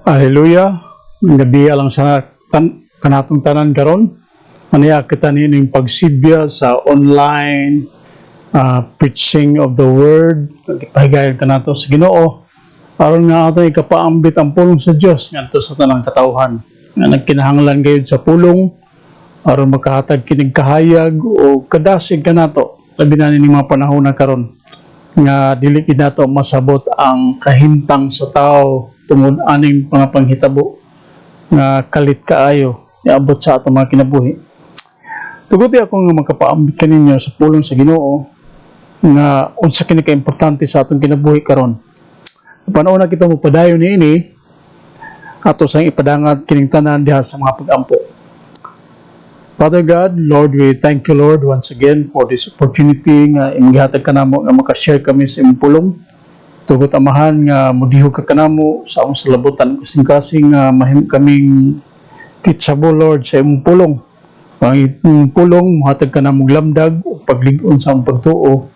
Hallelujah. Gabi alang sa kanatong tanan karon. Aniya kita nining pagsibya sa online preaching of the word. Pahigayon kanato sa Ginoo. Aron nga ato ikapaambit ang pulong sa Dios ngadto sa tanang katawhan. Nga nagkinahanglan gayud sa pulong aron makahatag kining kahayag o kadasig kanato labi na ning mga panahon na karon nga dili kinato masabot ang kahimtang sa tao tungod aning mga panghitabo nga kalit kaayo niabot sa atong mga kinabuhi. Tuguti ako nga makapaambit kaninyo sa pulong sa Ginoo nga unsa kini ka importante sa atong kinabuhi karon. Panahon na kita magpadayon niini ato sang ipadangat kining tanan diha sa mga pag-ampo. Father God, Lord, we thank you, Lord, once again for this opportunity nga imigihatag kanamo nga makashare kami sa imong pulong. Tugot amahan nga mudihog ka kanamo sa among salabutan kasing-kasing nga mahim kaming teachable, Lord, sa imong pulong. Ang imong pulong muhatag kanamo lamdag o paglig-on sa among pagtuo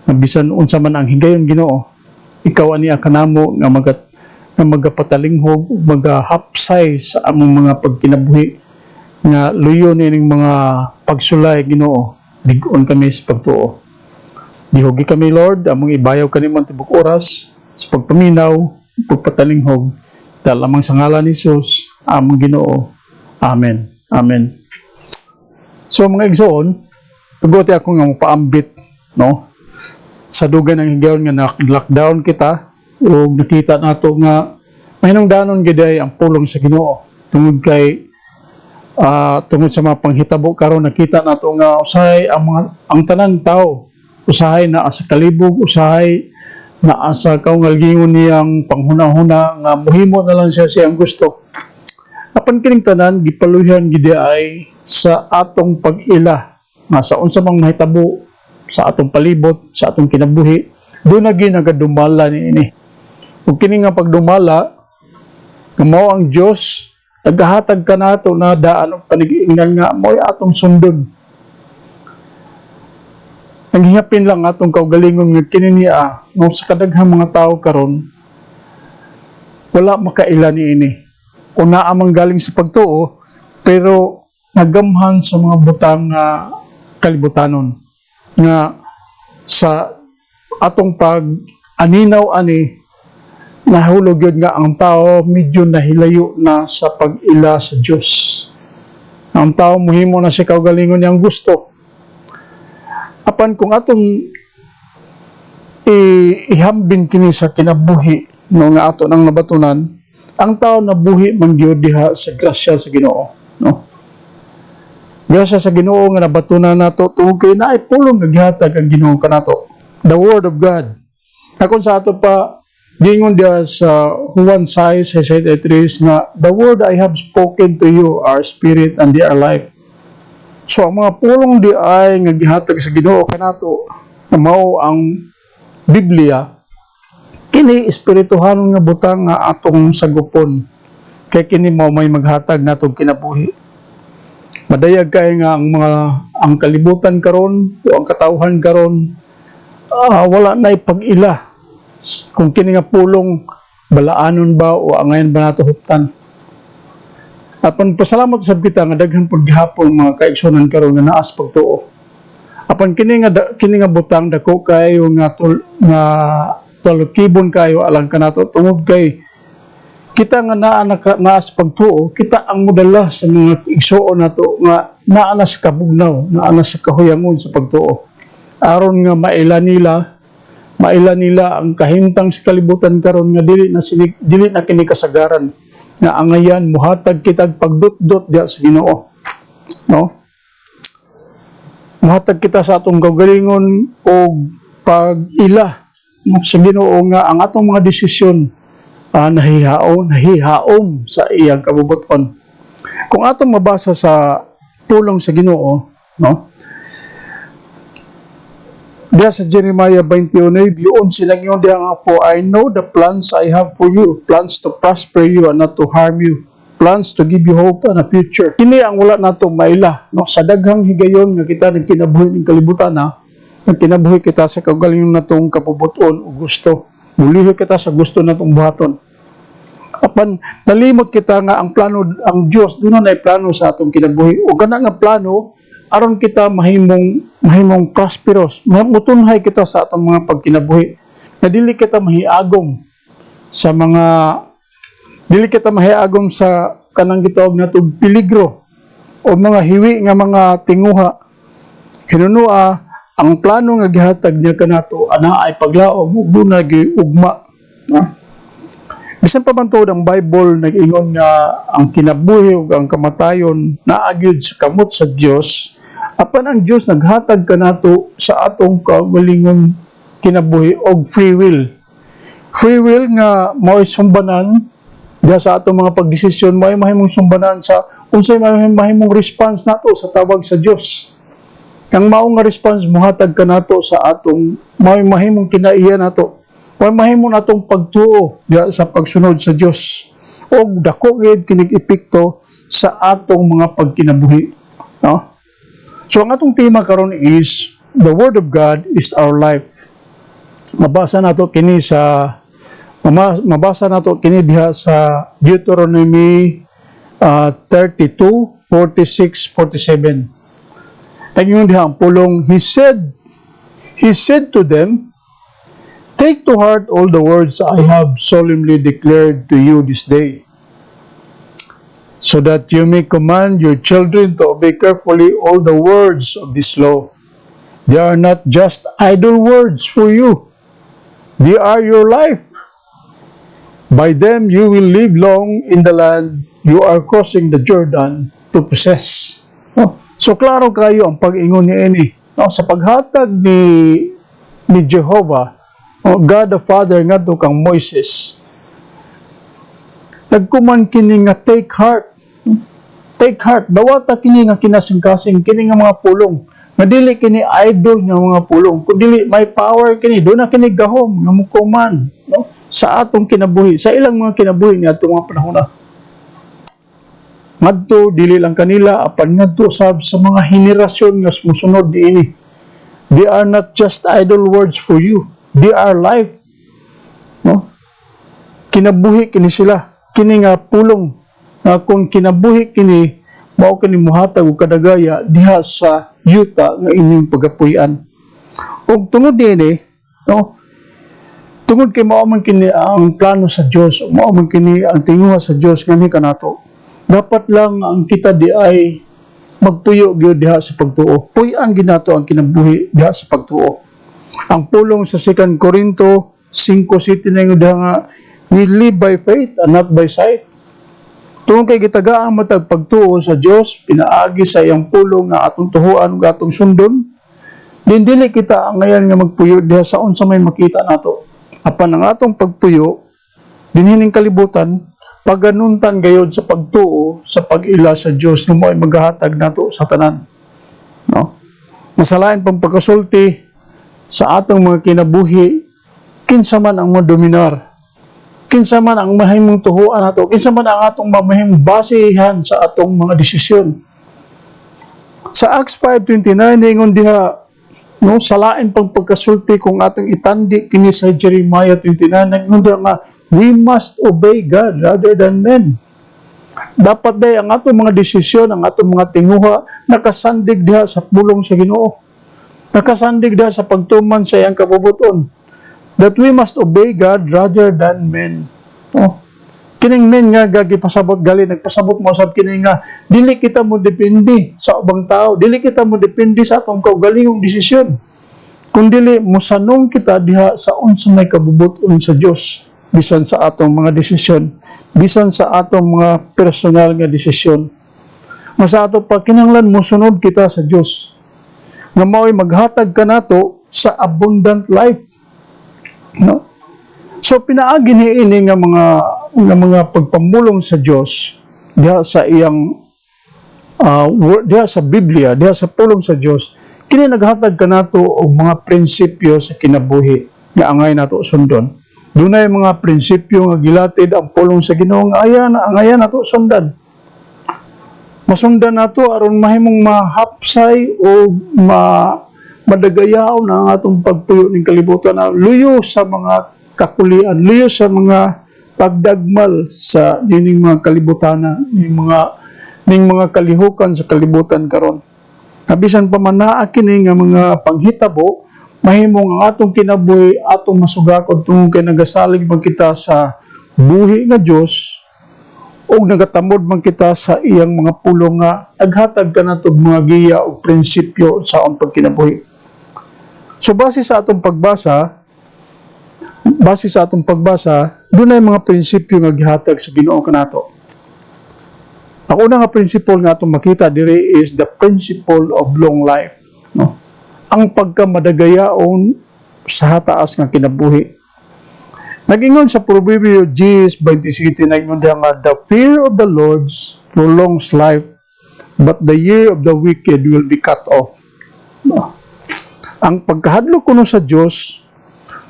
nga bisan unsa man ang higayon Ginoo. Ikaw aniya kanamo nga magapatalinghog ug magahapsay sa among mga pagkinabuhi nga luyo nining mga pagsulay Ginoo. Lig-on kami sa pagtuo. Dihogi kami, Lord, among ibayaw kanimong tibok oras sa pagpaminaw, pagpatalinghog. Dahil lamang sa ngalan ni Jesus, among Ginoo. Amen. Amen. So mga igsoon, tugote ako nga paambit, no? Sa dugan ng higayon nga lockdown kita, o nakita nato nga mahinungdanon giday ang pulong sa Ginoo. Tungod sa mga panghitabo karon nakita nato nga usahay ang tanan tao usahay na asa kalibog, usahay na asa kaungalgingon niyang panghuna-huna nga muhimo na lang siya siyang gusto. Apan kining tanan gipaluhan gid ay sa atong pag-ila nga sa unsa mang mahitabo sa atong palibot, sa atong kinabuhi, do na ginagadumala niini. Ug kini nga pagdumala nga mao ang Dios naghatag kanato na daan og panag-iingan nga mo'y atong sundon. Naghihapin lang atong kaugalingon nga kini niya no sa kadaghang mga tao karon wala makaila niini. Una amang galing sa pagtuo pero nagamhan sa mga butang kalibutanon nga sa atong pag-aninaw ani nahulog yun nga ang tao medyo nahilayo na sa pag-ila sa Diyos. Ang tao muhimo na siya kaugalingon niyang gusto. Apan kung atong ihambin kini sa kinabuhi no nga ato nang nabatunan, ang tao nabuhi man gyud diha sa grasya sa Ginoo, no? Grasya sa Ginoo nga nabatunan nato tungod kay naay pulong nga gihatag ang Ginoo kanato, the word of God. Akon sa ato pa gingon dia sa Juan 6:63 nga the word I have spoken to you are spirit and they are life. So ang mga pulong di ay nga gihatag sa Ginoo kanato nga mao ang Biblia kini espirituhanon nga butang nga atong sagupon kay kini mao may maghatag natong kinabuhi. Madayag kay nga ang kalibutan karon o ang katawhan karon wala na pag-ila kung kini nga pulong balaanon ba o angayon ba nato huptan. Apan pasalamat sa kita nga daghan pud gihapon mga kaigsunan karon nga naas pagtuo. Apan kini nga butang dako kayo nga talukibon kayo alang kanato tungod kay kita nga naas pagtuo, kita ang modala sa mga igsuon nato nga naa na sa kabugnaw, naa na sa kahuyangon sa pagtuo. Aron nga maila nila ang kahimtang sa kalibutan karon nga dili na kini kasagaran nga angayan muhatag kitag pagdutdot diha sa Ginoo, no? Muhatag kita sa atong kaugalingon o pag-ila sa Ginoo nga ang atong mga desisyon nahihaom sa iyang kabubuton. Kung atong mabasa sa pulong sa Ginoo, no? Diya sa Jeremiah 21, yun silang yun diya nga po, I know the plans I have for you, plans to prosper you and not to harm you, plans to give you hope and a future. Kini ang wala nato maila, no? Sa daghang higayon nga kita nagkinabuhi ng kalibutan nagkinabuhi kita sa kaugalingon natong kapubuton o gusto. Mulihi kita sa gusto natong buhaton. Apan nalimot kita nga ang plano, ang Dios dunay na plano sa atong kinabuhi. O kana nga plano aron kita mahimong prosperous. Mutunhay kita sa atong mga pagkinabuhi. Na dili kita mahiagom sa mga dili kita mahiagom sa kanang gitawag nato peligro o mga hiwi nga mga tinguha. Hinunua ang plano nga gihatag niya kanato ana ay paglaom ug dunay giugma. Bisan pa man tuod ang Bible nag-ingon nga ang kinabuhi ug ang kamatayon naagyud sa kamot sa Dios, apan ang Dios naghatag kanato sa atong kaugalingon kinabuhi og free will. Free will nga mao'y sumbanan diha sa atong mga pagdesisyon, mao'y mahimong sumbanan sa unsay mahimong response nato sa tawag sa Dios. Ang mao nga response mohatag kanato sa atong mao'y mahimong kinaiya nato. Kung mahimo natong pagtuo sa pagsunod sa Dios o dako gid kining epekto sa atong mga pagkinabuhi, no? So ang atong tema karon is the Word of God is our life. Mabasa nato kini diha sa Deuteronomy 32, 46, 47. Ayun diha ang pulong, He said to them, "Take to heart all the words I have solemnly declared to you this day, so that you may command your children to obey carefully all the words of this law. They are not just idle words for you. They are your life. By them you will live long in the land you are crossing the Jordan to possess." So klaro kayo ang pag-ingon ni ini. Sa paghatag ni Jehovah, God the Father ngadto kang Moises, nagkuman kini nga take heart. Take heart, dawata kini nga kinasing-kasing kini nga mga pulong. Nga dili kini idol nga mga pulong, kundi may power kini, do na kini gahom nga mukuman, no? Sa atong kinabuhi, sa ilang mga kinabuhi ni atong mga panahon na. Ngadto dili lang kanila apan ngadto sa mga henerasyon nga sumusunod diini. They are not just idle words for you. They are life. No? Kinabuhi kini sila. Kini nga pulong. Kung kinabuhi kini, mao kini muhatag og kadagaya diha sa yuta nga inyong pagapuy-an. Ug tungod dinhi, no? Tungod kay mao man kini ang plano sa Dios, mao man kini ang tinguha sa Dios ngani kanato. Dapat lang ang kita di ay magpuyo gyud diha sa pagtuo. Puy-an ginato ang kinabuhi diha sa pagtuo. Ang pulong sa 2 Corinto 5:7 nga, we live by faith and not by sight. Tungod kay gitagaan matag pagtuo sa Dios, pinaagi sa iyang pulong nga atong tuhuan ug atong sundon. Dili kita ang ngayon nga magpuyo diha sa unsa may makita nato. Apan ang atong pagpuyo dinhining kalibutan, paganuntan gayud sa pagtuo sa pag-ila sa Dios nga mo'y maghatag nato sa tanan. No? Masalain pang pagkasulti sa atong mga kinabuhi, kinsa man ang madominar, kinsa man ang mahimong tuhuan nato, kinsa man ang atong mahimong basehan sa atong mga desisyon. Sa Acts 5:29 ningon diha, no, salain pang pagkasulti kung atong itandi kini sa Jeremiah 29 ningon diha nga, we must obey God rather than men. Dapat day ang atong mga desisyon, ang atong mga tinguha nakasandig diha sa pulong sa Ginoo. Nakasandig diha sa pagtuman sa iyang kabubuton. That we must obey God rather than men. Kining men nga gagipasabot gali nagpasabot mo sab kini nga dili kita mo depende sa ubang tao, dili kita mo depende sa atong kaugalingong desisyon. Kun dili mosanong kita diha sa unsa may kabubuton sa Dios bisan sa atong mga desisyon, bisan sa atong mga personal nga desisyon. Mas ato pa kinahanglan mosunod kita sa Dios. Nga mao'y maghatag kanato sa abundant life. No? So pinaagi ni ini nga mga pagpamulong sa Dios diha sa iyang diha sa Biblia, diha sa pulong sa Dios, kini naghatag kanato og mga prinsipyo sa kinabuhi nga angay nato sundon. Dunay mga prinsipyo nga gilatid ang pulong sa Ginoo nga angayan nato sundan. Masundan nato aron mahimong mahapsay o madagayaw na ang atong pagpuyo ning kalibutan na luyo sa mga kakulian, luyo sa mga pagdagmal sa nining mga kalibutana, ning mga kalihukan sa kalibutan karon. Bisan pa man naa kini nga mga panghitabo, mahimong ang atong kinabuhi atong masugakod tungod kay nagasalig man kita sa buhi nga Dios o nagatamod man kita sa iyang mga pulong nga naghatag kanadto mga giya o prinsipyo sa atong pagkinabuhi. So base sa atong pagbasa, dunay mga prinsipyo nga gihatag sa Ginoo kanato. Ang una nga principle nga atong makita diri is the principle of long life, no? Ang pagkamadagayaon sa taas nga kinabuhi. Nag-ingon sa Proverbio 10:27 nag-ingon nga the fear of the Lord prolongs life, but the year of the wicked will be cut off. No? Ang pagkahadlok kuno sa Dios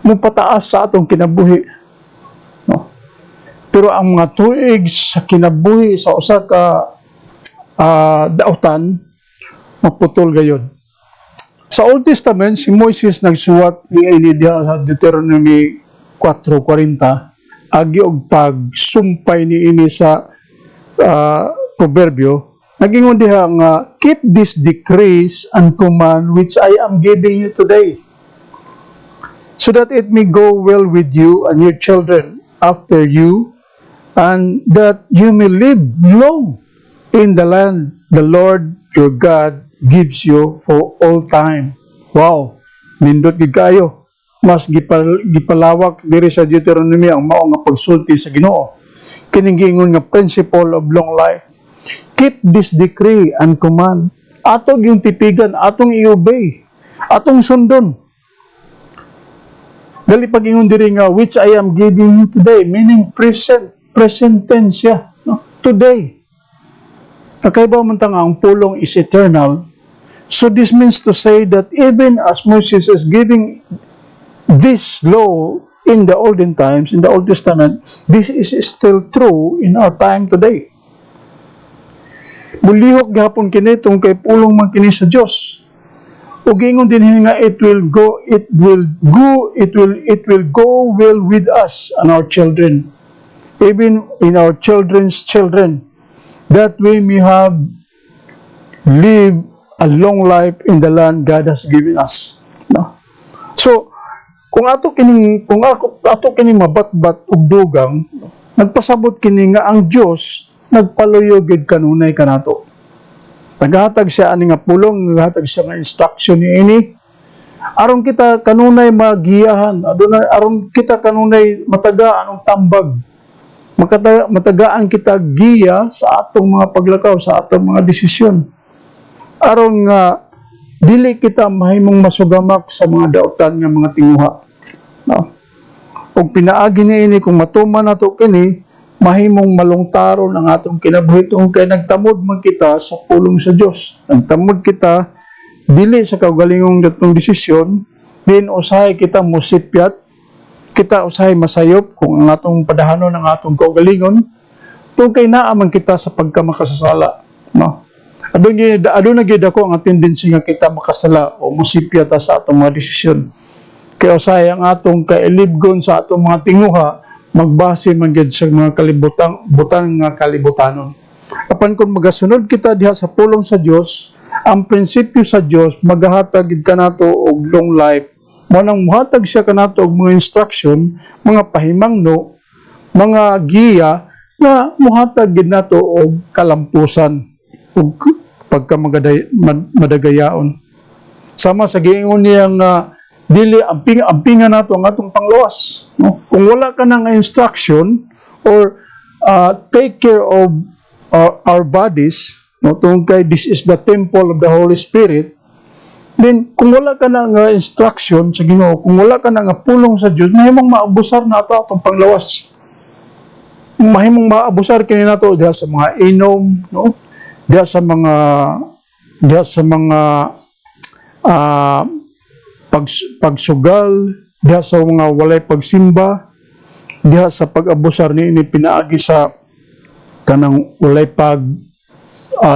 mupataas sa atong kinabuhi. No? Pero ang mga tuig sa kinabuhi sa usa ka dautan maputol gayud. Sa Old Testament si Moises nagsuwat ni diha sa Deuteronomy 4:40 agi og pagsumpay niini sa proverbio. Nagingon diha nga keep these decrees and command which I am giving you today, so that it may go well with you and your children after you, and that you may live long in the land the Lord your God gives you for all time. Wow! Nindot gid kayo. Mas gipalawak diri sa Deuteronomy ang mao nga pagsulti sa Ginoo. Kining giingon nga principle of long life. Keep this decree and command. Atong yung tipigan, atong i-obey, atong sundon. Gali pag-ingon diri nga which I am giving you today, meaning present tense siya, no? Today. Kakaiba man ta nga ang pulong is eternal. So this means to say that even as Moses is giving this law in the olden times, in the Old Testament, this is still true in our time today. Bulihok gihapon kini tungkay pulong man kini sa Dios. Ug ingon din nga it will go well with us and our children, even in our children's children, that we may have live a long life in the land God has given us. No? So kung ato kining mabatbat ug dugang, nagpasabot kini nga ang Dios nagpaluyo gid kanunay kanato. Naghatag siya ani nga pulong, naghatag siya nga instruction niini aron kita kanunay magiyahan, aron kita kanunay matagaan ang tambag. Matagaan kita giya sa atong mga paglakaw, sa atong mga desisyon. Aron nga dili kita mahimong masugamak sa mga dautan nga mga tinguha. No? Og pinaagi niini kung matuman nato kini, mahimong malungtaron ang atong kinabuhi tungod kay nagtamod man kita sa pulong sa Dios. Nagtamod kita dili sa kaugalingong datong desisyon, din usahay kita musipyat, kita usahay masayop kung ang atong padahanon ang atong kaugalingon, tungod kay naa man kita sa pagkamakasasala. No? Aduna gyud ako ang tendency nga kita makasala o musipyat sa atong mga desisyon. Kaya usahay ang atong kailibgon sa atong mga tinguha, magbase man gyud sa mga butang nga kalibutanon. Apan kung magasunod kita diha sa pulong sa Dios, ang prinsipyo sa Dios magahatag gid kanato og long life. Mao nang muhatag siya kanato og mga instruction, mga pahimangno, mga giya na muhatag gid nato og kalampusan ug pagkamadagayaon. Sama sa giingon niya nga dili ampingan nato ang atong panglawas, no? Kung wala ka nang instruction or take care of our bodies, no, tungkol kay this is the temple of the Holy Spirit, then kung wala ka nang instruction sa Ginoo, kung wala ka nang pulong sa Dios, mahimong maabusar nato atong panglawas. Mahimong maabusar kini nato diha sa mga inom, no? Diha sa mga pagsugal, diha sa mga walay pagsimba, diha sa pag-abusar ni pinaagi sa kanang walay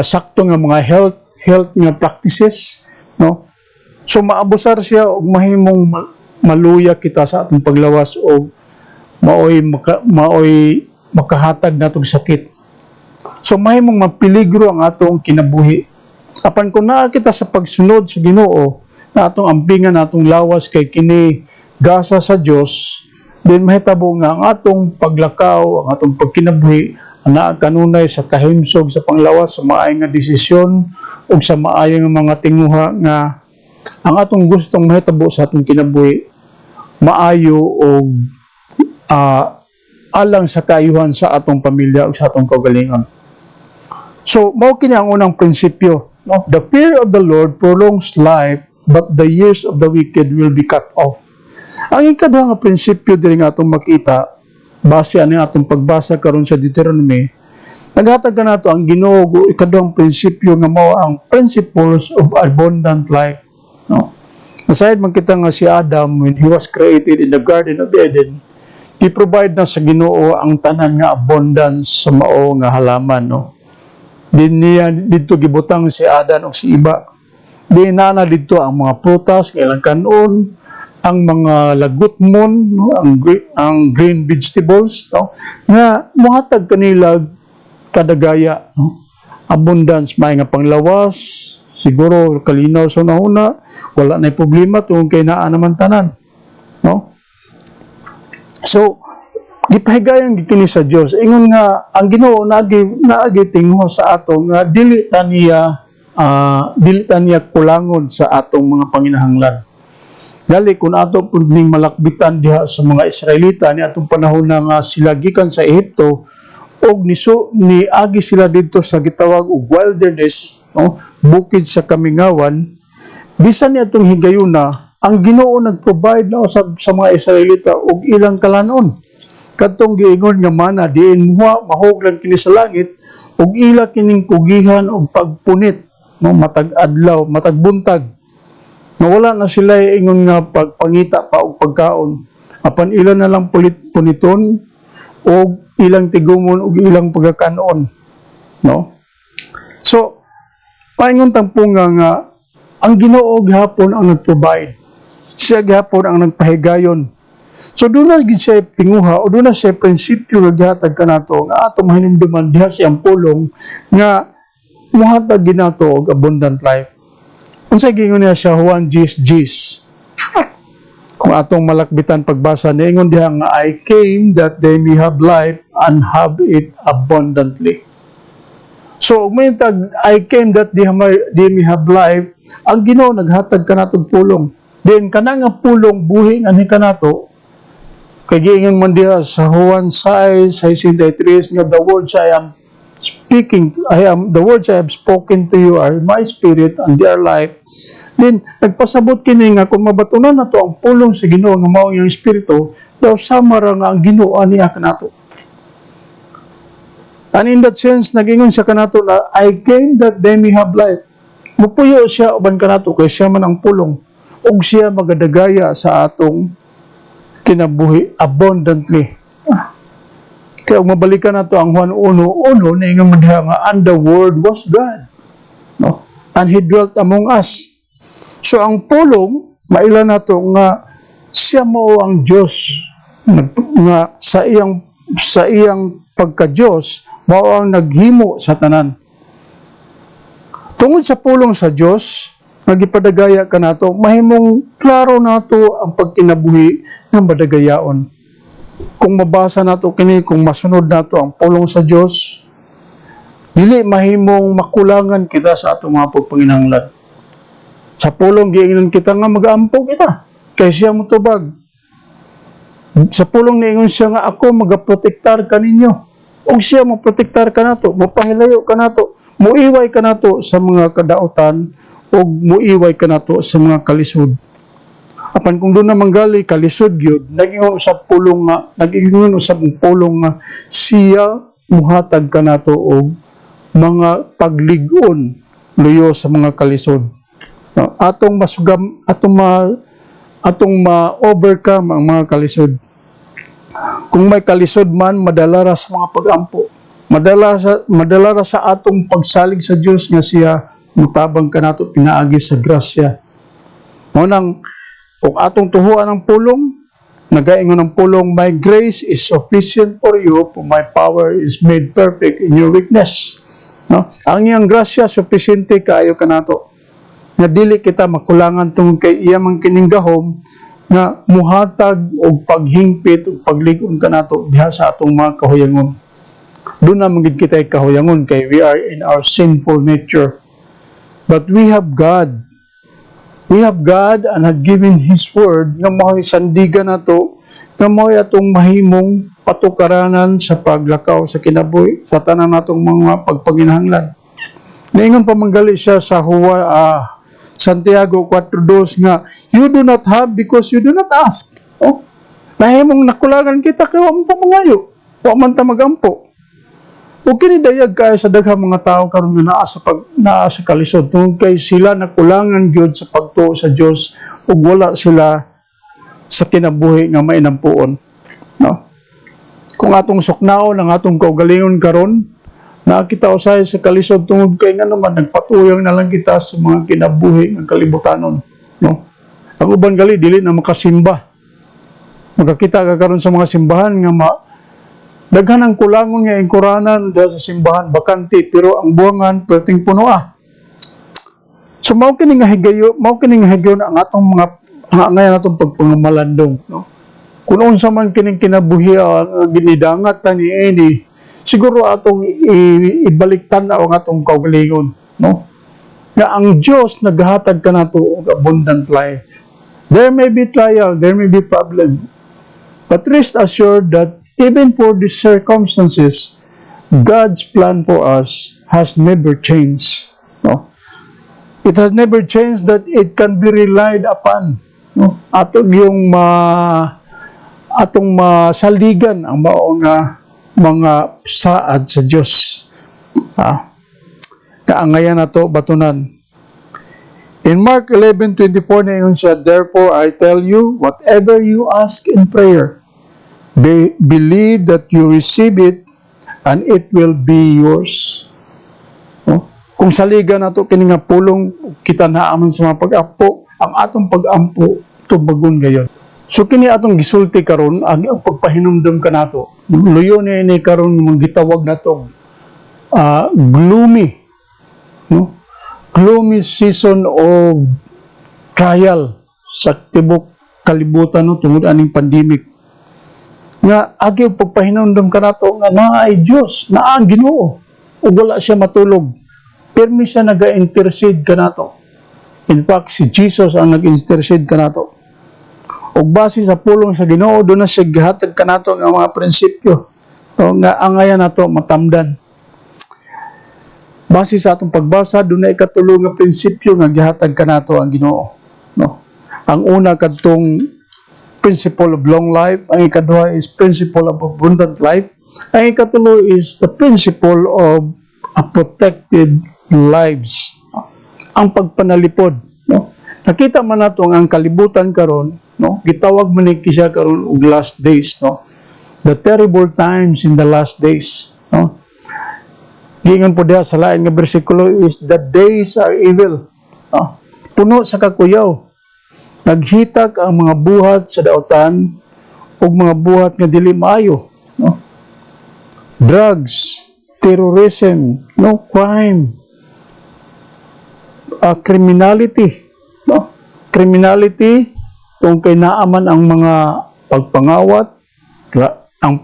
sakto nga mga health nga practices, no? So maabusar siya og mahimong maluya kita sa atong paglawas o maoy makahatag natong sakit. So mahimong mapeligro ang atong kinabuhi. Apan kung naa kita sa pagsunod sa Ginoo, na atong ampingan, atong lawas kay kini gasa sa Dios, then mahitabo nga ang atong paglakaw, ang atong pagkinabuhi na kanunay sa kahimsog sa panglawas, sa maayong nga desisyon o sa maayong nga mga tinguha nga ang atong gustong mahitabo sa atong kinabuhi maayo o alang sa kaayuhan sa atong pamilya o sa atong kaugalingon. So, mao kini ang unang prinsipyo. No? The fear of the Lord prolongs life, but the years of the wicked will be cut off. Ang ikaduha nga prinsipyo diri nga atong makita, base ani atong pagbasa karon sa Deuteronomy, naghatag ka nato ang Ginoo ikaduhang prinsipyo nga mao ang principles of abundant life. No? Aside man kita nga si Adam, when he was created in the Garden of Eden, i-provide na sa Ginoo ang tanan nga abundance sa mao nga halaman. No? Din niya dito gibutang si Adan o si Iba. Di na dito ang mga prutas, kailang kanon, ang mga lagutmon, no? ang green vegetables, no? Nga muhatag kanila kadagaya, no? Abundance, may nga panglawas, siguro kalinaw sa nauna, wala na problema tungkol kay naa naman tanan. No? So, gipahigayon gikini sa Dios ingon nga ang Ginoo naagi tingho sa ato nga dili ta niya kulangon sa atong mga panginahanglan. Gali kun ato pud ning malakbitan diha sa mga Israelita ni atong panahon na nga sila gikan sa Ehipto og ni agi sila didto sa gitawag og wilderness, no? Bukid sa kamingawan, bisan ni atong higayuna ang Ginoo nag-provide na sa mga Israelita og ilang kalanon. Kadtong giingon nga mana diin mahuglan kini sa langit ug ila kining kugihan og pagpunit, no? Matag adlaw, matag buntag. Nawala na sila ingon nga pagpangita pa og pagkaon. Apan ila na lang puniton og ilang tigumon og ilang pagkakanon, no? So paingon tangpunga nga ang Ginoo gihapon ang nag-provide. Siya gihapon ang nagpahigayon. So doon na siya tinguha o doon na siya prinsipyo nga gihatag kanato nga ato mahinumduman diha siyang pulong nga muhatag ginato og abundant life. Unsa gingon niya siya Juan 10:10. Kung atong malakbitan pagbasa niingon diha nga I came that they may have life and have it abundantly. So may tag I came that they may have life, ang Ginoo naghatag kanatong pulong. Then kana nga pulong buhi nga ni kanato kay giingon man diha sa Juan 6:63 nga the words I have spoken to you are my spirit and their life. Then nagpasabot kini nga kung mabatunan nato ang pulong sa Ginoo nga mao iyang espiritu, daw sama ra nga ang Ginoo niya kanato. And in that sense nagingon siya kanato na I came that they may have life. Mupuyo siya uban kanato kay siya man ang pulong ug siya magadagaya sa atong kinabuhi abundantly. Kaya mabalikan nato ang Juan 1:1 na ingon diha nga and the word was God, no? And he dwelt among us. So ang pulong maila nato nga siya mao ang Dios nga sa iyang pagka-Dios mao ang naghimo sa tanan. Tungod sa pulong sa Dios nagipadagaya kanato, mahimong klaro nato ang pagkinabuhi ng madagayaon. Kung mabasa nato kini, kung masunod nato ang pulong sa Dios, dili mahimong makulangan kita sa atong mga pagpanginahanglan. Sa pulong giingon kita nga mag-aampo kita kay siya motubag. Sa pulong niingon siya nga ako magaprotektar kaninyo. Og siya mo protektar kanato, mapahilayo kanato, muiway kanato sa mga kadaotan o muiway ka na to sa mga kalisod. Apan kung doon na manggali kalisod yun, naging usap pulong nga siya muhatag ka na to o mga pagligon luyo sa mga kalisod. Atong masugam, atong ma-overcome ang mga kalisod. Kung may kalisod man, madalara sa mga pag-ampo. Madalara sa atong pagsalig sa Diyos nga siya mutabang ka nato pinaagi sa grasya. Ngunang, kung atong tuhuan ang pulong, Nagaingon ng pulong, my grace is sufficient for you, for my power is made perfect in your weakness. No? Ang iyang grasya, sufficiente kaayo ka nato. Nga dili kita makulangan tungod kay iya man kining gahom, nga muhatag og paghingpit og pagligon ka nato diha sa atong mga kahuyangon. Doon na magid kita kahuyangon kay we are in our sinful nature. But we have God. We have God and had given His Word nga maho'y sandigan nato, nga maho'y atong mahimong patukaranan sa paglakaw sa kinabuhi, sa tanan natong mga pagpanginahanglan. Naingon pa manggali siya sa Santiago 4:2 nga, you do not have because you do not ask. Oh? Nahimong nakulangan kita kay wa man ta mangayo, wa man ta magampo. O kinidayag kayo sa daghang mga tao karon nga naa sa kalisod tungod kay sila nakulangan gyud sa pagtuo sa Dios ug wala sila sa kinabuhi nga mainampuon. No? Kung atong suknaon ang atong kaugalingon karon, nakita usay sa kalisod tungod kay nga naman nagpatuyang na lang kita sa mga kinabuhi nga kalibutanon. No? Ang uban gali dili na makasimba. Magkakita ka karon sa mga simbahan nga daghan ang kulangon nga ingkuranan dahil sa simbahan bakante pero ang buwangan perting puno So mao kini nga higayon ang atong mga ngayon atong pagpangamalandong, no. Kung unsa man kining kinabuhi ginidangat tani ini siguro atong ibalik tan-aw ang atong kaugalingon, no. Nga ang Dios naghatag kanato og abundant life. There may be trial, there may be problem. But rest assured that even for these circumstances, God's plan for us has never changed. No? It has never changed that it can be relied upon. No? Atong yung atong masaligan ang mga saad sa Diyos. Kaangayan na to batunan. In Mark 11:24 na yun siya, therefore I tell you, whatever you ask in prayer, believe that you receive it and it will be yours. No? Kung saligan nato kini nga pulong kita naaman sa mga pag-ampo, ang atong pag-ampo tubagon gayon. So kini atong gisulti karon ang pagpahinumdum kanato. Luyo ni ini karon gitawag nato gloomy, no? Gloomy season of trial sa tibok kalibutan no tungod aning pandemic. Nga agi pagpahinumdum kanato nga naay Dios, naa ang Ginoo ug wala siya matulog. Permi siya naga-intercede kanato. In fact, si Jesus ang nag-intercede kanato. Ug base sa pulong sa Ginoo do na siya gihatag kanato nga mga prinsipyo o nga angayan nato matamdan. Base sa atong pagbasa do na ikatulo nga prinsipyo nga gihatag kanato ang Ginoo, no. Ang una kadtong principle of long life, ang ikaduha is principle of abundant life, ang ikatulo is the principle of a protected lives, ang pagpanalipod, no. Nakita man nato ang kalibutan karon, no, gitawag man ni siya karon og last days, no, the terrible times in the last days, no. Gingon po diha sa lain nga bersikulo is the days are evil, no. Puno sa kakuyaw. Naghitag ang mga buhat sa daotan o mga buhat nga dili maayo, no? Drugs, terrorism, no, crime, criminality, no? Criminality tungkol kay naaman ang mga pagpangawat, ang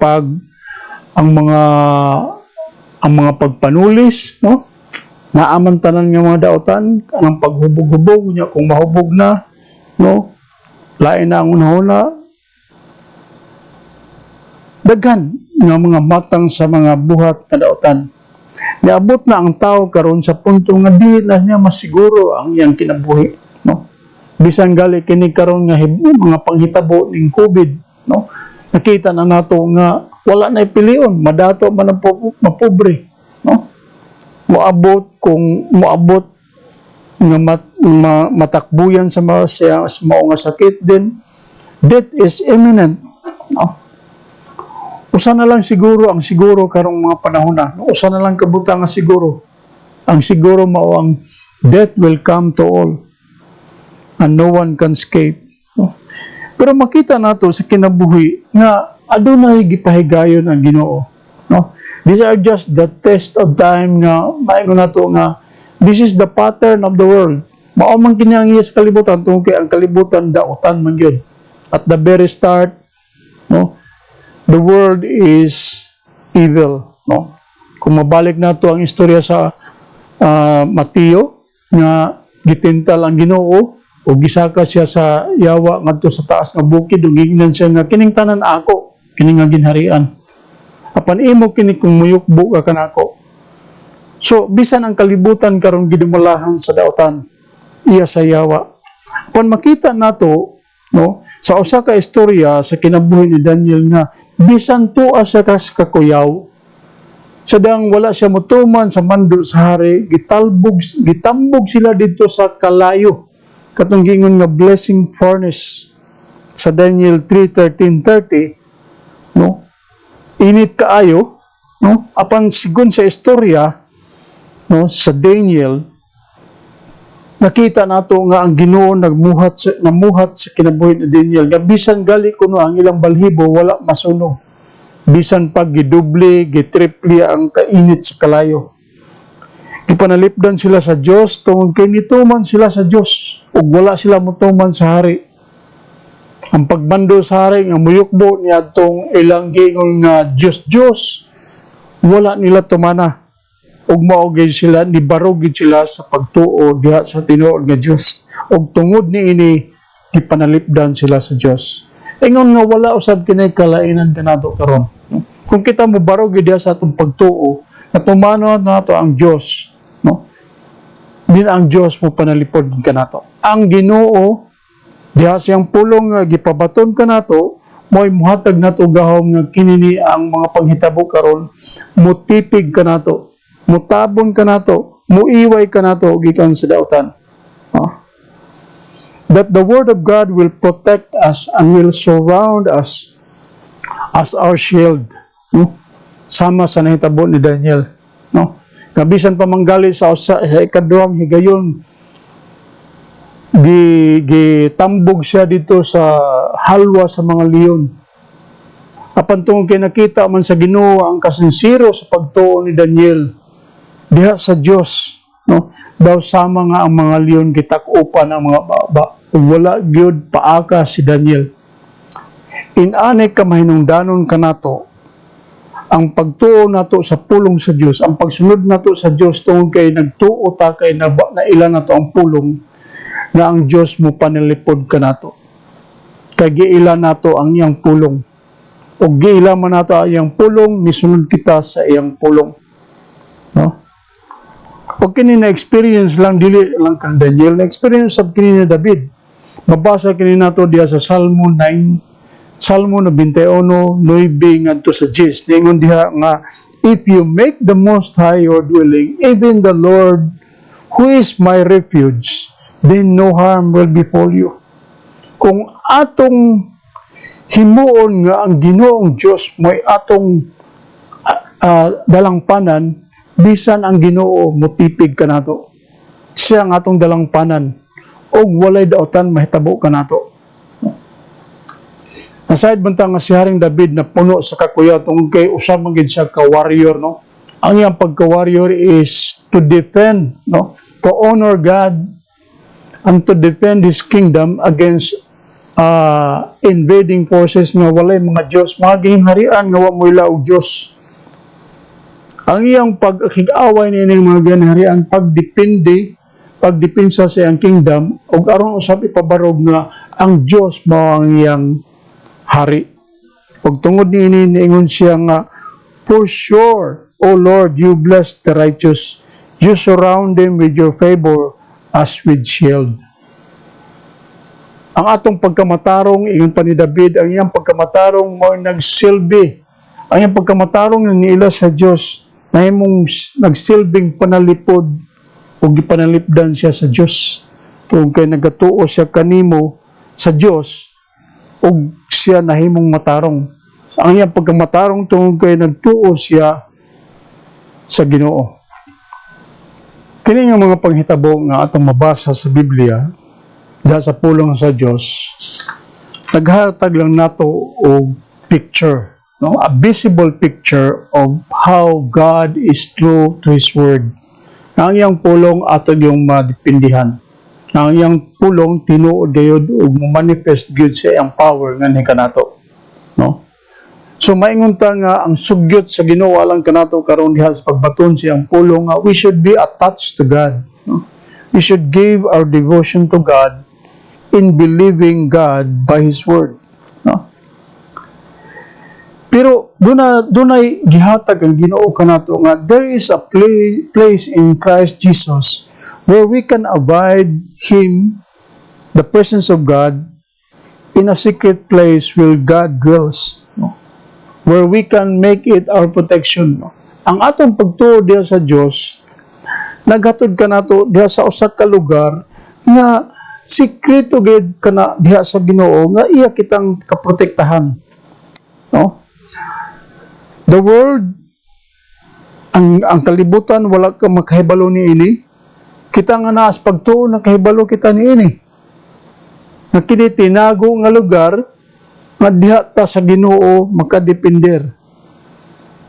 mga pagpanulis, no? Naaman tanan nga mga daotan ang paghubog-hubog nya kung mahubog na, no, lain na ang unahuna daghan nga mga matang sa mga buhat nga daotan. Niabot na ang tao karon sa punto nga dili na niya masiguro ang iyang kinabuhi, no. Bisan gali kini karon nga mga panghitabo ning COVID, no. Nakita na nato nga wala na ipilion, madato man ang mapobre, no. Moabot nga matakbuyan sa mga nga sakit din. Death is imminent. No? Usa na lang siguro ang siguro karong mga panahon na. Usa na lang kabutang nga siguro. Ang siguro mao ang death will come to all and no one can escape. No? Pero makita nato sa kinabuhi nga adunay gipahigayon ang Ginoo. No? These are just the test of time nga maingon nato nga this is the pattern of the world. Mao man kini ang iya sa kalibutan tungod kay ang kalibutan daotan man gyud. At the very start, no, the world is evil, no. Kung mabalik nato ang istorya sa Mateo nga gitintal ang Ginoo o gisaka siya sa yawa ngadto sa taas nga bukid ug gingnan siya nga kining tanan ako, kining nga ginharian. Apan imo kini kung muyukbo ka kanako. So bisan ang kalibutan karon gidumalahan sa daotan iya sa yawa. Kung makita nato, no, sa usa ka istorya sa kinabuhi ni Daniel nga bisan tuwa siya kas kakuyaw, sadang wala siya motuman sa mando sa hari, gitambog sila dito sa kalayo. Katong gingon nga blessing furnace sa Daniel 3:13-30, no? Init kaayo, no? Apan sigon sa istorya, no, sa Daniel, nakita nato nga ang Ginoo namuhat sa kinabuhi ni Daniel nga bisan gali kuno ang ilang balhibo wala masunog, bisan pag gidoble gitriple ang kainit sa kalayo. Gipanalipdan sila sa Dios tungod kay nituman sila sa Dios ug wala sila motuman sa hari. Ang pagbando sa hari nga muyukbo niadtong ilang giingon nga Dios wala nila tumana. Ug maugay sila, nibarugid sila sa pagtuo diha sa tinuod nga Dios. Ug tungod niini gipanalipdan sila sa Dios. Ingon nga wala usab kinay kalainan kanato karon. Kung kita mo barugid diha sa atong pagtuo, na tumano nato ang Dios, no? Din ang Dios mo panalipod kanato. Ang Ginoo diha siyang pulong nga gipabaton kanato, mo'y muhatag nato gahom nga kinini ang mga panghitabo karon, mutipig kanato. Mutabon ka nato, muiway ka nato gikan sa daotan. That the word of God will protect us and will surround us as our shield. No? Sama sa nahitabo ni Daniel. No? Kabisan pa manggali sa ikaduhang higayon, gitambog siya dito sa halwa sa mga leon. Apan tungod kay nakita man sa Ginoo ang kasinsiro sa pagtuo ni Daniel diha sa Dios, no, daw sama nga ang mga leon gitak-upan ang mga baba, wala gyud paaka si Daniel. Inani ka mahinungdanon kanato ang pagtuo nato sa pulong sa Dios, ang pagsunod nato sa Dios tungod kay nagtuo ta kay naila nato ang pulong nga ang Dios mo panalipod kanato. Kay giila nato ang iyang pulong. O giila man nato ang iyang pulong, nisunod kita sa iyang pulong. No? O kini na-experience lang, dili lang kan Daniel, na-experience sab kini ni David. Mabasa kini nato diha sa Salmo 9, Salmo 91, 9 ngadto sa 10. Ningon diha nga, if you make the Most High your dwelling, even the Lord, who is my refuge, then no harm will befall you. Kung atong himuon nga ang Ginoong Dios mo'y atong dalangpanan, bisan ang Ginoo motipig kanato. Siya ang atong dalangpanan og walay daotan mahitabo kanato. Aside bantang nga si Haring David na puno sa kakuyaw tungod kay usa man gid siya ka warrior, no. Ang iyang pagka-warrior is to defend, no, to honor God and to defend His kingdom against invading forces nga walay mga Dios, mga gingharian nga wa moy laog Dios. Ang iyang pag-away nining mga ginharian, pagdepinsa sa iyang kingdom, ug aron usab ipabarog nga ang Dios mao ang iyang hari. Ug tungod niini niingon siya nga, for sure, O Lord, you bless the righteous. You surround them with your favor as with shield. Ang atong pagkamatarong, ingon pa ni David, ang iyang pagkamatarong mo nagsilbi. Ang iyang pagkamatarong na niila sa Diyos, na himong nagsilbing panalipod o gipanalipdan siya sa Diyos. Kung kay nagatuo siya kanimo sa Diyos, o siya nahimong matarong. Ang iyang pagkamatarong tungkol kay nagtuo siya sa Ginoo. Kini nga mga panghitabo nga atong mabasa sa Biblia dahil sa pulong sa Diyos, naghatag lang nato og picture, no? A visible picture of how God is true to His Word. Ang iyang pulong ato yung madipindihan. Ang iyang pulong tinuod gayud ug manifest gyud sa iyang power nga ni kanato, no? So maingon ta nga ang sugyot sa Ginoo alang kanato karon diha sa pagbaton sa iyang pulong nga we should be attached to God, no? We should give our devotion to God in believing God by His Word, no? Pero dunay gihatag ang Ginoo kanato nga there is a place in Christ Jesus where we can abide Him, the presence of God, in a secret place where God dwells, no? Where we can make it our protection, no? Ang atong pagtuo diha sa Dios naghatod kanato diha sa usa ka lugar nga sikreto gid kana diha sa Ginoo nga iya kitang kaprotektahan, no? The world, ang kalibutan wala ka makahibalo niini. Kita nga naas pagtuo nakahibalo kita niini. Nga kini tinago nga lugar nga diha ta sa Ginoo makadepender.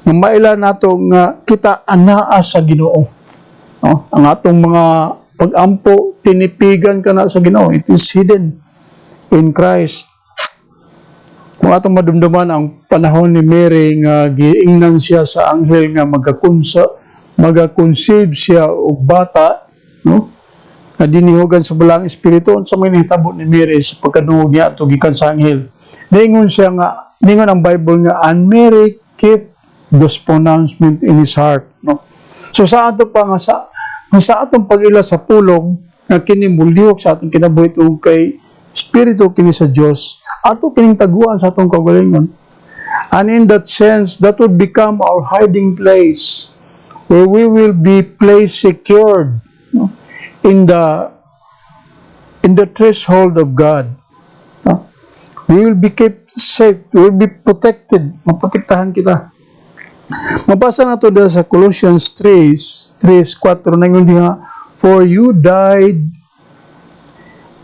Nga maila nato nga kita anaa sa Ginoo, no? Ang atong mga pag-ampo tinipigan kana sa Ginoo. It is hidden in Christ. Kung atong madumduman ang panahon ni Mary nga giingnan siya sa anghel nga magaconceive siya og bata, no? Nga dinihugan sa balang espiritu sa mga nahitabo ni Mary sa pagkadungog niya ato gikan sa anghel. Ningon siya nga, ningon ang Bible nga, and Mary kept those pronouncement in his heart, no? So sa ato pa nga sa atong pag-ila sa pulong nga kini mulihok sa atong kinabuhi ug kay espiritu kini sa Dios, ato kining taguan sa atong kaugalingon. And in that sense, that would become our hiding place where we will be placed secured, no? in the threshold of God. No? We will be kept safe. We will be protected. Maprotektahan kita. Mabasa na ito sa Colossians 3:4 na yun diha, for you died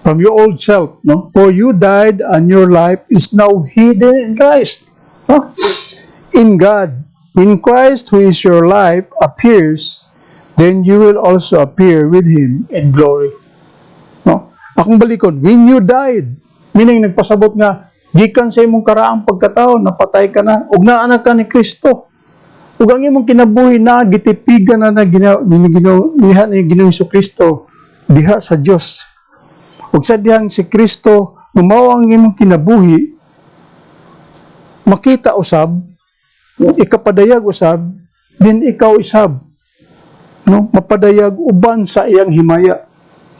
from your old self, no? For you died and your life is now hidden in Christ, no? In God. When Christ, who is your life, appears, then you will also appear with Him in glory, no? Akong balikod, when you died, meaning nagpasabot nga gikan sa imong karaang pagkatao, napatay ka na ug naanak ka ni Kristo. Ug ang imong kinabuhi na gitipigan na Ginoong Kristo diha sa Dios. Ug sa dihang si Kristo mao ang imong kinabuhi, makita usab, ikapadayag usab, din ikaw isab, no? Mapadayag uban sa iyang himaya.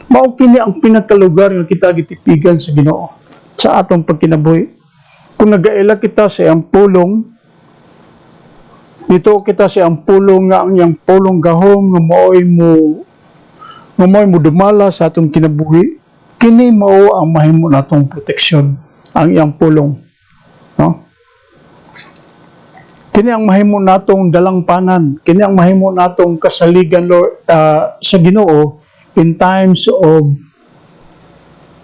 Mao kini ang pinakalugar nga kita gitipigan sa Ginoo sa atong pagkinabuhi. Kung nagaila kita sa iyang pulong, dito kita sa iyang pulong nga ang iyang pulong gahom nga maoy mo dumala sa atong kinabuhi, kini mao ang mahimo natong proteksyon, ang iyang pulong, no? Kini ang mahimo natong dalangpanan, kini ang mahimo natong kasaligan, Lord, sa Ginoo in times of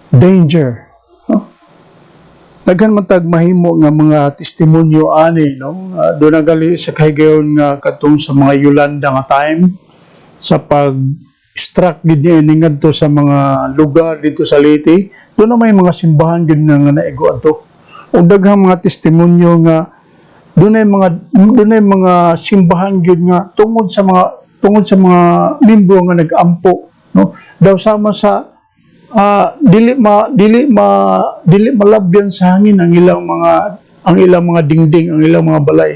danger, no? Daghan man tag mahimo nga mga testimonyo ani, no? Do nagali sa kahigayon nga katong sa mga Yolanda nga time sa pag-extract gid ni ngadto sa mga lugar dito sa Leyte. Do na may mga simbahan gid nga naigo adto. Og daghang mga testimonyo nga dunay mga simbahan gyud nga tungod sa mga membro nga nag-ampo, no? Daw sama sa dili malabyan sa hangin ang ilang mga dingding, ang ilang mga balay.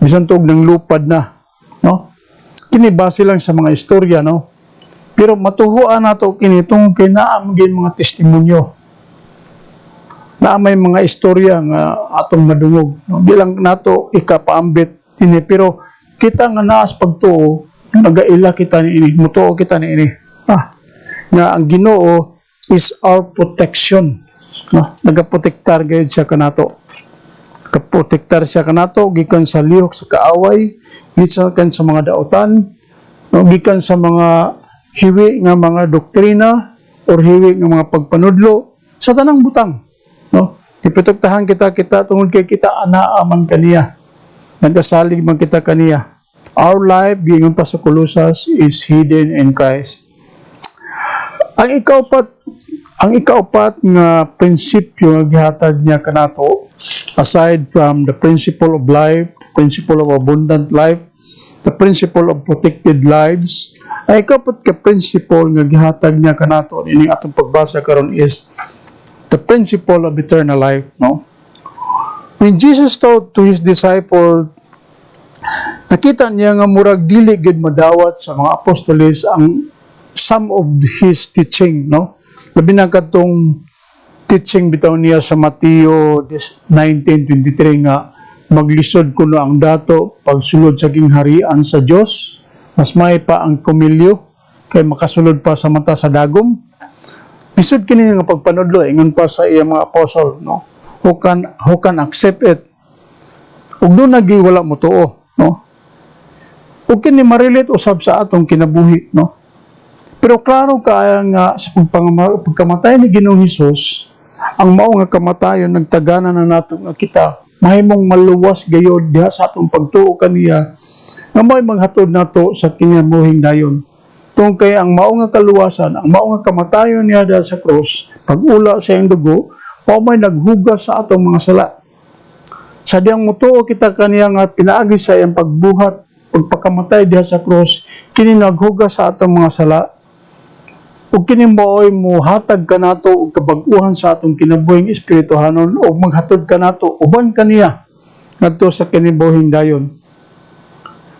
Bisan tug nang lupad na, no? Kini base lang sa mga istorya, no? Pero matuhuan nato kini tungod kay naa mga testimonyo. Na may mga istorya nga atong madungog, no? Di lang nato ikapaambit ini, pero kita nga naas pagtuo, nagaila kita niini, mutuo kita niini, nga ang Ginoo is our protection, no? Nagaprotektar gayud siya kanato. Kaprotektar siya kanato gikan sa lihok sa kaaway, gikan sa mga daotan, no? Gikan sa mga hiwi nga mga doktrina or hiwi nga mga pagpanudlo sa tanang butang, no? Ipituktahan kita tungod kay kita anaa man kaniya. Nagasalig man kita kaniya. Our life, giingon pa sa Colossus, is hidden in Christ. Ang ikaapat nga prinsipyo nga gihatag niya kanato, aside from the principle of life, the principle of abundant life, the principle of protected lives, ang ikaapat ka principle nga gihatag niya kanato ining atong pagbasa karon is the principle of eternal life, no? When Jesus taught to his disciple, nakita niya nga murag dili gid madawat sa mga apostoles ang some of his teaching, no? Labi na katong teaching bitaw niya sa Mateo 19:23 nga maglisod kuno ang dato pagsulod sa gingharian sa Dios, mas may pa ang kumilyo kay makasulod pa sa mata sa dagom. Lisod kini nga pagpanudlo ingon pa sa iyang mga apostle, no? Who can accept it? Ug do nagi wala mo tuo, no? Ug kini marilit usab sa atong kinabuhi, no? Pero klaro kaya nga sa pagkamatay ni Ginoong Hesus, ang mao nga kamatayon nagtagana na nato nga kita mahimong maluwas gayod diha sa atong pagtuo kaniya nga may maghatod nato sa kinabuhing dayon. Tungod kay ang mao nga kaluwasan, ang mao nga kamatayon niya dahil sa krus, pag-ula sa iyang dugo, mao may naghugas sa atong mga sala. Sa diyang mutuo kita kaniya nga pinaagi sa iyang pagbuhat, pagpakamatay diha sa krus, kini naghugas sa atong mga sala. Ug kini mao'y muhatag kanato og kabag-uhan sa atong kinabuhing espirituhanon o maghatod kanato uban kaniya ngadto sa kinabuhing dayon.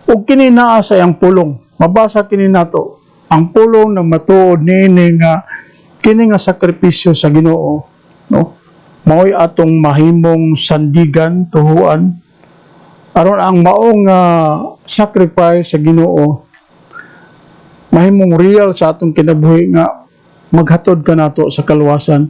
Ug kini naa sa iyang pulong. Mabasa kini nato ang pulong na matuod niini nga kini nga sakripisyo sa Ginoo, no? Mao'y atong mahimong sandigan tuhuan aron ang maong sacrifice sa Ginoo mahimong real sa atong kinabuhi nga maghatod kanato sa kaluwasan.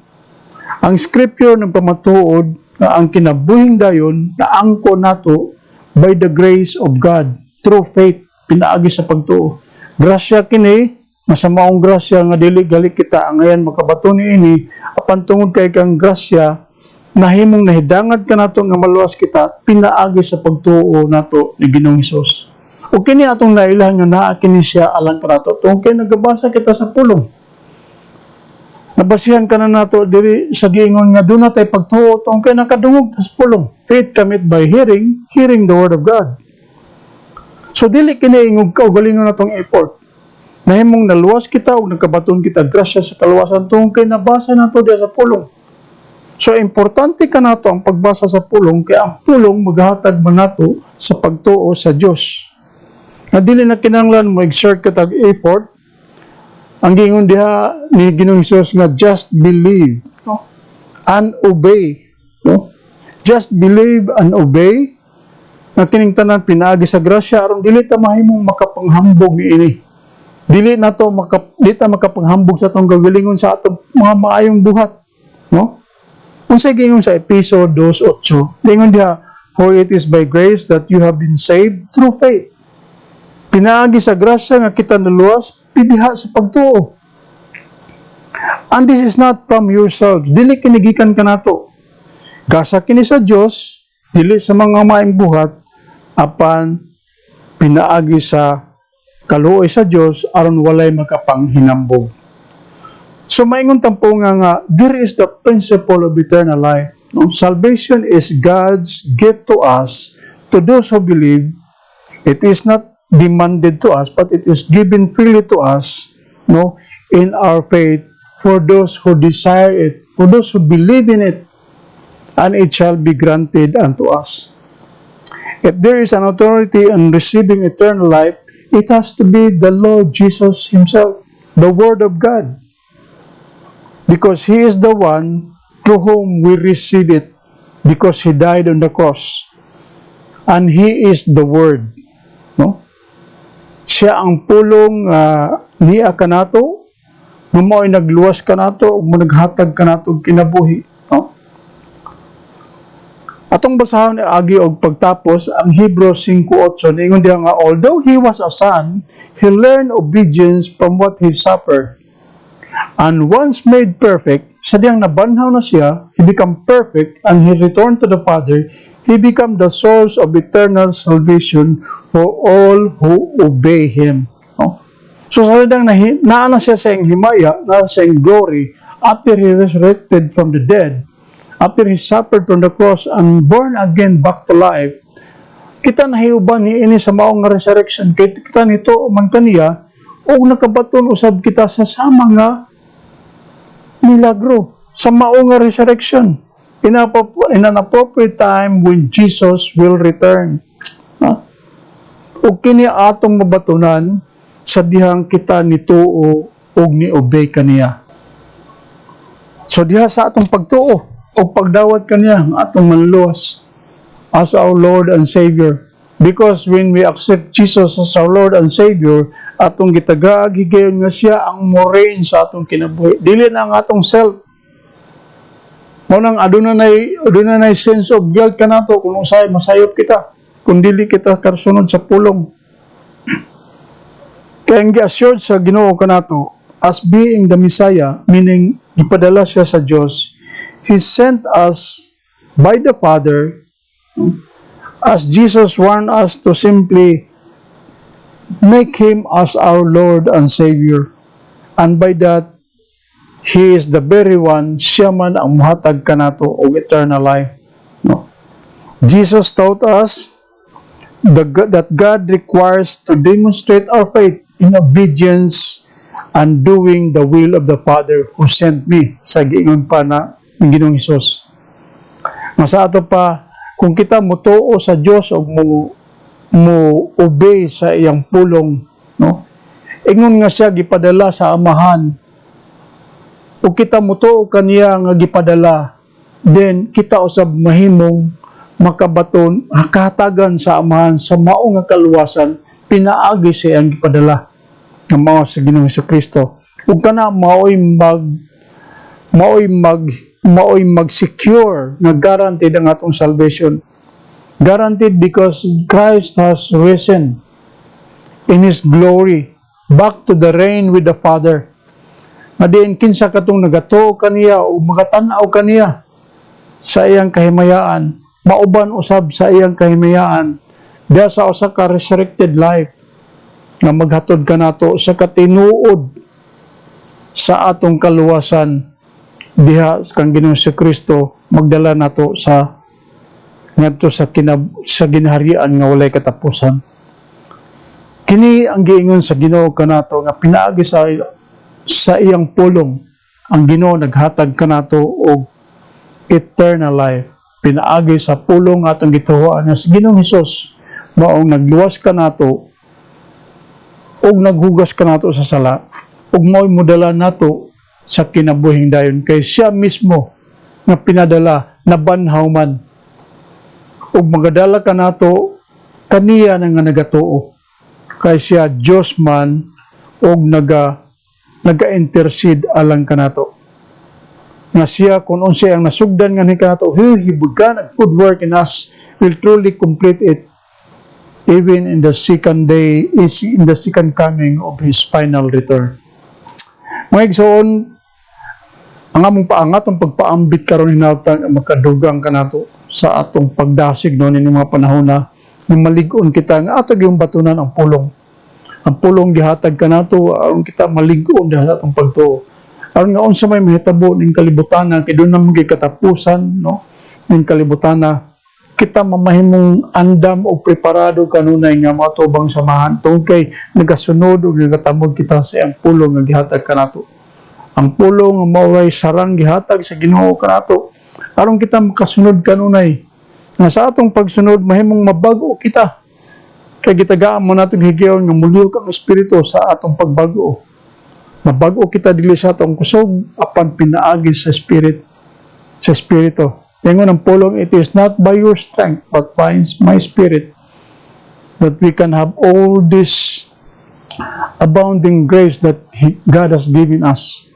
Ang scripture ng pamatuod nga ang kinabuhing dayon na angko nato by the grace of God through faith pinaagi sa pagtuo. Grasya kini, masamaong grasya nga dili gali kita ang ayan makabato niini apan tungod kay kang grasya nahimong nahidangat kanato nga maluwas kita pinaagi sa pagtuo nato ni Ginoong Hesus. O kini atong nailan nga naa kini siya alang kanato tungod kay nagabasa kita sa pulong. Nabasihan ka na nato diri sa giingon nga doon natay pagtuo tungod kay nakadungog ta sa pulong. Faith cometh by hearing, hearing the word of God. So dili kini ingog ka galingon natong effort. Nahimong naluwas kita ug nagkabaton kita grasya sa kaluwasan tungod kay nabasa nato diha sa pulong. So importante ka nato ang pagbasa sa pulong kay ang pulong maghatag man nato sa pagtuo sa Dios. Na dili na kinahanglan mo exert ka tag effort. Ang gingon diha ni Ginoong Hesus nga just believe, no? And obey, no? Just believe and obey. Nga kining tanan pinaagi sa grasya aron dili ta mahimong makapanghambog niini. Dili ta makapanghambog sa atong gagalingon sa atong mga maayong buhat, no? Unsay gingon sa episode 2:8, gingon diha, for it is by grace that you have been saved through faith. Pinaagi sa grasya nga kita naluwas pidiha sa pagtuo. And this is not from yourselves. Dili kinigikan kanato. Gasa kini sa Dios, dili sa mga maayong buhat, apan pinaagi sa kaluoy sa Dios aron walay makapanghinambog. So maingon tampo nga there is the principle of eternal life. No? Salvation is God's gift to us, to those who believe. It is not demanded to us, but it is given freely to us, no, in our faith, for those who desire it, for those who believe in it, and it shall be granted unto us. If there is an authority in receiving eternal life, it has to be the Lord Jesus Himself, the Word of God, because He is the one through whom we receive it, because He died on the cross, and He is the Word, no? Siya ang pulong niya kanato, nga mao'y nagluwas kanato, ug naghatag kanato og kinabuhi, no? Atong basahon agi og pagtapos ang Hebrews 5:8 ingon diha nga although he was a son, he learned obedience from what he suffered. And once made perfect, sa diyang nabanhaw na siya, he become perfect and he returned to the Father, he become the source of eternal salvation for all who obey him. No? So sa diyang naana siya sa iyang himaya, na sa iyang glory, after he resurrected from the dead, after he suffered from the cross and born again back to life, kita nahiuban ni ini sa maong nga resurrection, kita nito man kaniya, o nakabaton usab kita sa sama nga milagro, sa maong nga resurrection, in an appropriate time when Jesus will return. O kini atong mabatunan sa dihang kita nituo o ni-obey kaniya. So diha sa atong pagtuo o pagdawat kaniya, atong manluwas as our Lord and Savior. Because when we accept Jesus as our Lord and Savior, atong gitagaag higayon nga siya ang morain sa atong kinabuhi. Dili na ang atong self. Munang aduna nay sense of guilt kanato kung usay masayop kita, kung dili kita karsunod sa pulong. Kaya ang gi-assured sa Ginoo kanato as being the Messiah, meaning ipadala siya sa Dios, He sent us by the Father, as Jesus warned us to simply make Him as our Lord and Savior. And by that, He is the very one, siya man ang muhatag kanato og eternal life. No? Jesus taught us that God requires to demonstrate our faith in obedience and doing the will of the Father who sent me, sa giingon pa na ng Ginoong Hesus. Masa ato pa, kung kita mutuo sa Dios o mo obey sa iyang pulong, no? Ingon nga siya gipadala sa amahan. O kita mutuo kaniya nga gipadala, then kita usab mahimong makabaton, hakatagan sa amahan sa mao nga kaluwasan, pinaagi sa iyang gipadala nga mao sa Ginoong Hesukristo. Ug kana maoy mag-secure nga guaranteed ang atong salvation. Guaranteed because Christ has risen in His glory back to the reign with the Father. Nga diin kinsa katong nagatuo kaniya o magatanaw kaniya sa iyang kahimayaan, mauban usab sa iyang kahimayaan diha sa usa ka resurrected life nga maghatod kanato sa katinuod sa atong kaluwasan diha kang Ginoong Kristo, magdala nato sa ngadto sa ginaharian nga walay katapusan. Kini ang giingon sa Ginoo kanato nga pinaagi sa iyang pulong, ang Ginoo naghatag kanato og eternal life. Pinaagi sa pulong nga atong gituohan nga sa Ginoong Hesus, maong nagluwas kanato og naghugas kanato sa sala, ug mao'y modala nato sa kinabuhing dayon kay siya mismo nga pinadala na banhaw man ug magadala kanato kaniya na nga nagatuo kay siya Dios man ug naga-intercede alang kanato nga siya kung unsay ang nasugdan nga ni kanato, He began a good work in us, will truly complete it even in the second coming of His final return. Mga igsoon, ang among paangat, ang pagpaambit karon hinatag makadugang kanato sa atong pagdasig noon ini mga panahon na malig-on kita nga ato gyung batunan ang pulong. Ang pulong gihatag kanato aron kita malig-on diha sa atong pagtuo. Aron nga unsa may mahitabo ning kalibutan kay doon na katapusan, no? Ning kalibutan kita mamahimong andam o preparado kanunay nga matubang samahan tungod kay nagasunod ug nagatamog kita sa iyang pulong nga gihatag kanato. Ang pulong nga maway sarang gihatag sa Ginoo kanato aron kita makasunod kanunay. Nga sa atong pagsunod mahimong mabago kita. Kay gitagaan mo natong higayon nga mulyo kang espiritu sa atong pagbago. Mabago kita dili sa atong kusog apan pinaagi sa espiritu. Ingon ang pulong, it is not by your strength but by my spirit that we can have all this abounding grace that God has given us.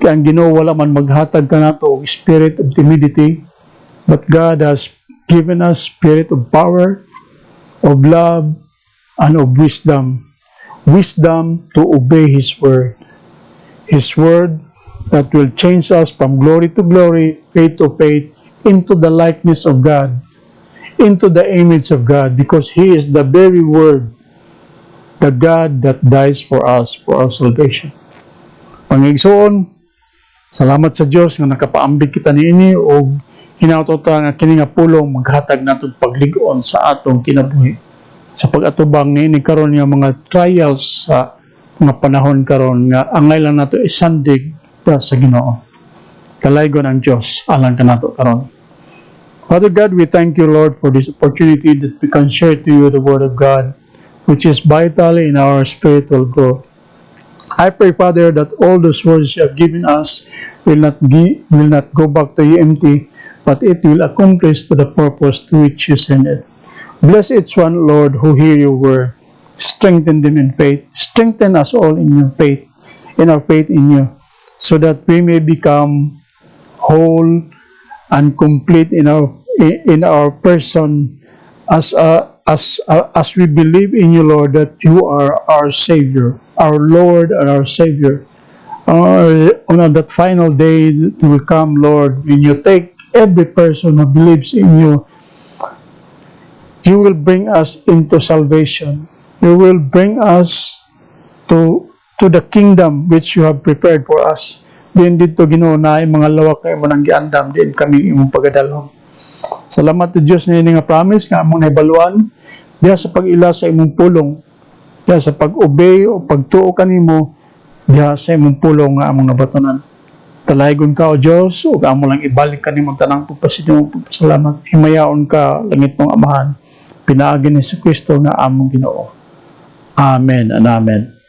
Kaya ang Ginoo wala man maghatag kanato og spirit of timidity, but God has given us spirit of power, of love, and of wisdom. Wisdom to obey His word. His word that will change us from glory to glory, faith to faith, into the likeness of God, into the image of God, because He is the very Word, the God that dies for us, for our salvation. Pangigsoon, salamat sa Dios nga nakapaambit kita niini o hinautot nga kini nga pulong maghatag natong pagligon sa atong kinabuhi. Sa pag-atubang niini karon nga mga trials sa mga panahon karon nga angay lang nato isandig sa Ginoo. Kalaygon ang Dios alang kanato karon. Father God, we thank you, Lord, for this opportunity that we can share to you the Word of God, which is vital in our spiritual growth. I pray, Father, that all those words you have given us will not go back to you empty, but it will accomplish to the purpose to which you sent it. Bless each one, Lord, who hear your word. Strengthen them in faith. Strengthen us all in your faith, in our faith in you, so that we may become whole and complete in our person as we believe in you, Lord, that you are our Savior, our Lord and our Savior. On that final day that will come, Lord, when you take every person who believes in you, you will bring us into salvation. You will bring us to the kingdom which you have prepared for us. Din dito Ginoo na mga lawak kay mo nang giandam din kami imong pagadalhon. Salamat to Dios na ini nga promise nga among nahibaluan diha sa pag-ila sa imong pulong, diha sa pag-obey o pagtuo kanimo diha sa imong pulong nga among nabatanan. Talaygon ka o Dios ug amo lang ibalik kanimo tanang pagpasalamat. Himayaon ka langit mong Amahan. Pinaagi ni Kristo nga among Ginoo. Amen and amen.